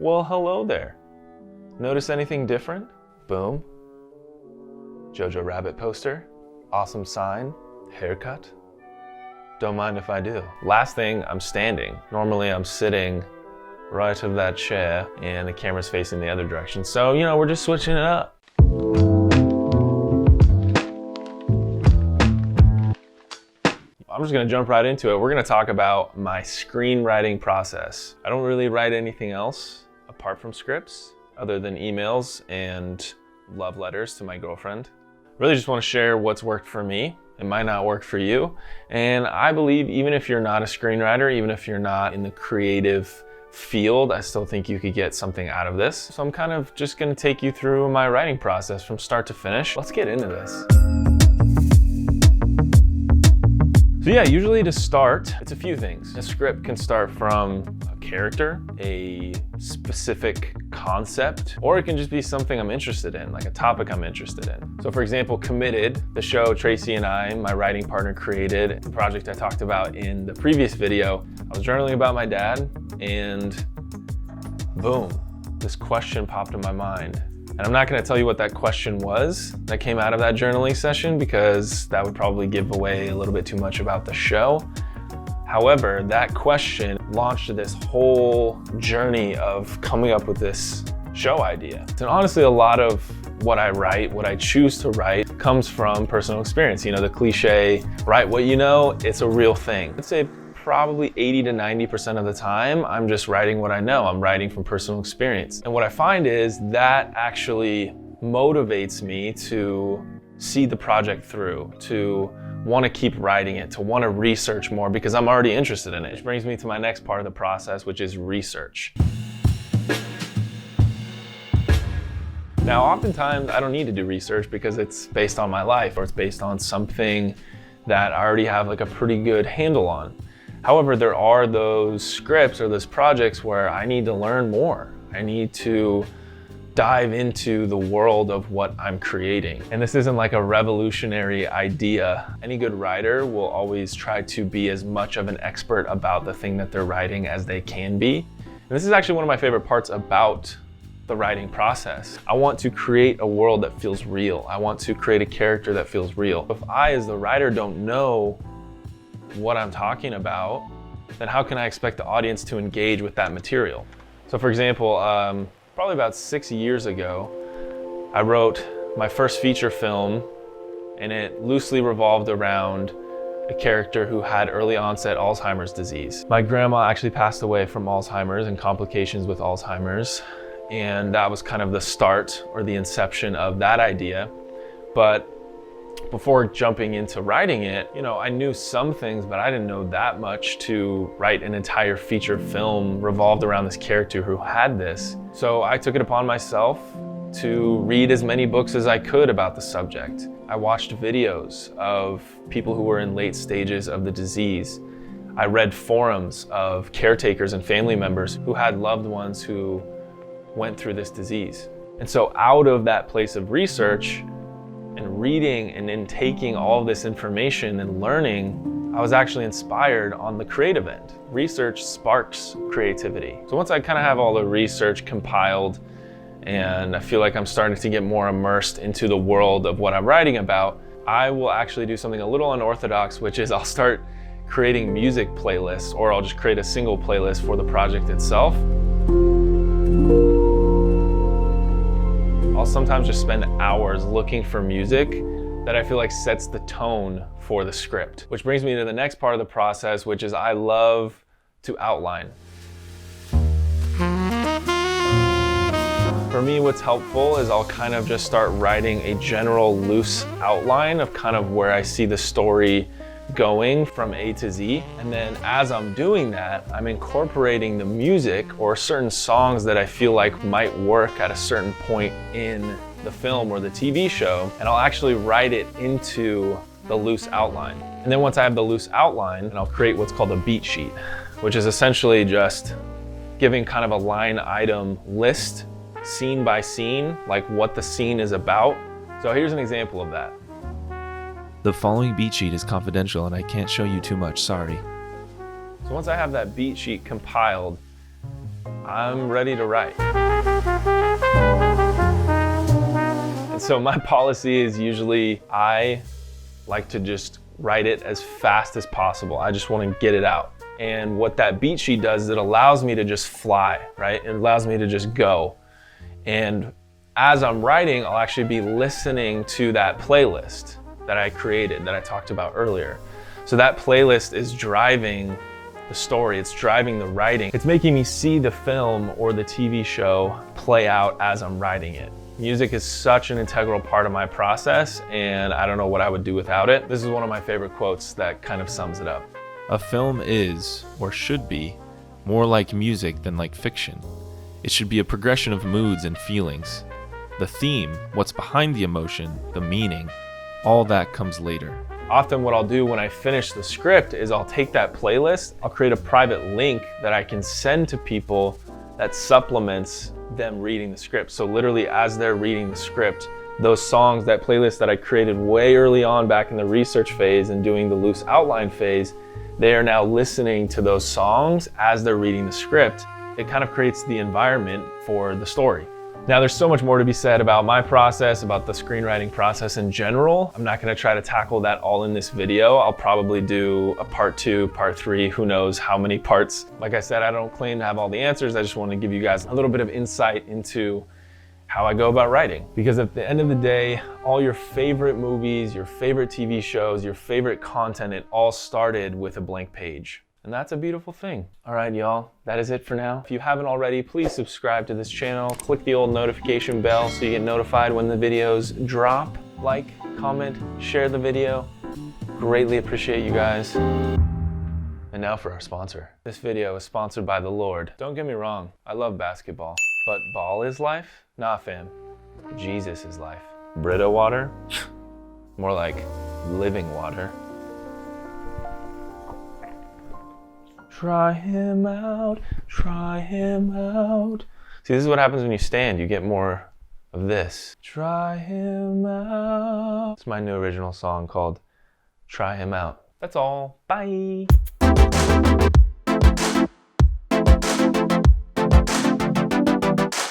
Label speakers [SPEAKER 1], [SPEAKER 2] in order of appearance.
[SPEAKER 1] Well, hello there. Notice anything different? Boom. Jojo Rabbit poster. Awesome sign. Haircut. Don't mind if I do. Last thing, I'm standing. Normally I'm sitting right of that chair and the camera's facing the other direction. So, you know, we're just switching it up. I'm just gonna jump right into it. We're gonna talk about my screenwriting process. I don't really write anything else apart from scripts, other than emails and love letters to my girlfriend. Really just wanna share what's worked for me. It might not work for you. And I believe even if you're not a screenwriter, even if you're not in the creative field, I still think you could get something out of this. So I'm kind of just gonna take you through my writing process from start to finish. Let's get into this. So yeah, usually to start, it's a few things. A script can start from a character, a specific concept, or it can just be something I'm interested in, like a topic I'm interested in. So for example, Committed, the show Tracy and I, my writing partner, created, the project I talked about in the previous video. I was journaling about my dad and boom, this question popped in my mind. And I'm not gonna tell you what that question was that came out of that journaling session because that would probably give away a little bit too much about the show. However, that question launched this whole journey of coming up with this show idea. And honestly, a lot of what I write, what I choose to write, comes from personal experience. You know, the cliche, write what you know, it's a real thing. I'd say probably 80 to 90% of the time, I'm just writing what I know. I'm writing from personal experience. And what I find is that actually motivates me to see the project through, to want to keep writing it, to want to research more because I'm already interested in it. Which brings me to my next part of the process, which is research. Now, oftentimes I don't need to do research because it's based on my life or it's based on something that I already have like a pretty good handle on. However, there are those scripts or those projects where I need to learn more. I need to dive into the world of what I'm creating. And this isn't like a revolutionary idea. Any good writer will always try to be as much of an expert about the thing that they're writing as they can be. And this is actually one of my favorite parts about the writing process. I want to create a world that feels real. I want to create a character that feels real. If I, as the writer, don't know what I'm talking about, then how can I expect the audience to engage with that material? So for example, probably about 6 years ago, I wrote my first feature film and it loosely revolved around a character who had early onset Alzheimer's disease. My grandma actually passed away from Alzheimer's and complications with Alzheimer's, and that was kind of the start or the inception of that idea. But before jumping into writing it, you know, I knew some things, but I didn't know that much to write an entire feature film revolved around this character who had this. So I took it upon myself to read as many books as I could about the subject. I watched videos of people who were in late stages of the disease. I read forums of caretakers and family members who had loved ones who went through this disease. And so out of that place of research, and reading and then taking all of this information and learning, I was actually inspired on the creative end. Research sparks creativity. So once I kind of have all the research compiled and I feel like I'm starting to get more immersed into the world of what I'm writing about, I will actually do something a little unorthodox, which is I'll start creating music playlists, or I'll just create a single playlist for the project itself. I'll sometimes just spend hours looking for music that I feel like sets the tone for the script. Which brings me to the next part of the process, which is I love to outline. For me, what's helpful is I'll kind of just start writing a general loose outline of kind of where I see the story going from A to Z. And then as I'm doing that, I'm incorporating the music or certain songs that I feel like might work at a certain point in the film or the TV show, and I'll actually write it into the loose outline. And then once I have the loose outline, and I'll create what's called a beat sheet, which is essentially just giving kind of a line item list, scene by scene, like what the scene is about. So here's an example of that.
[SPEAKER 2] The following beat sheet is confidential and I can't show you too much, sorry.
[SPEAKER 1] So once I have that beat sheet compiled, I'm ready to write. And so my policy is usually I like to just write it as fast as possible. I just want to get it out. And what that beat sheet does is it allows me to just fly, right? It allows me to just go. And as I'm writing, I'll actually be listening to that playlist that I created, that I talked about earlier. So that playlist is driving the story, it's driving the writing. It's making me see the film or the TV show play out as I'm writing it. Music is such an integral part of my process, and I don't know what I would do without it. This is one of my favorite quotes that kind of sums it up.
[SPEAKER 2] A film is, or should be, more like music than like fiction. It should be a progression of moods and feelings. The theme, what's behind the emotion, the meaning, all that comes later.
[SPEAKER 1] Often what I'll do when I finish the script is I'll take that playlist, I'll create a private link that I can send to people that supplements them reading the script. So literally as they're reading the script, those songs, that playlist that I created way early on back in the research phase and doing the loose outline phase, they are now listening to those songs as they're reading the script. It kind of creates the environment for the story. Now there's so much more to be said about my process, about the screenwriting process in general. I'm not gonna try to tackle that all in this video. I'll probably do a part 2, part 3, who knows how many parts. Like I said, I don't claim to have all the answers. I just want to give you guys a little bit of insight into how I go about writing. Because at the end of the day, all your favorite movies, your favorite TV shows, your favorite content, it all started with a blank page. And that's a beautiful thing. All right, y'all, that is it for now. If you haven't already, please subscribe to this channel. Click the old notification bell so you get notified when the videos drop. Like, comment, share the video. Greatly appreciate you guys. And now for our sponsor. This video is sponsored by the Lord. Don't get me wrong, I love basketball, but ball is life? Nah, fam. Jesus is life. Brita water? More like living water. Try him out, try him out. See, this is what happens when you stand. You get more of this. Try him out. It's my new original song called Try Him Out. That's all. Bye.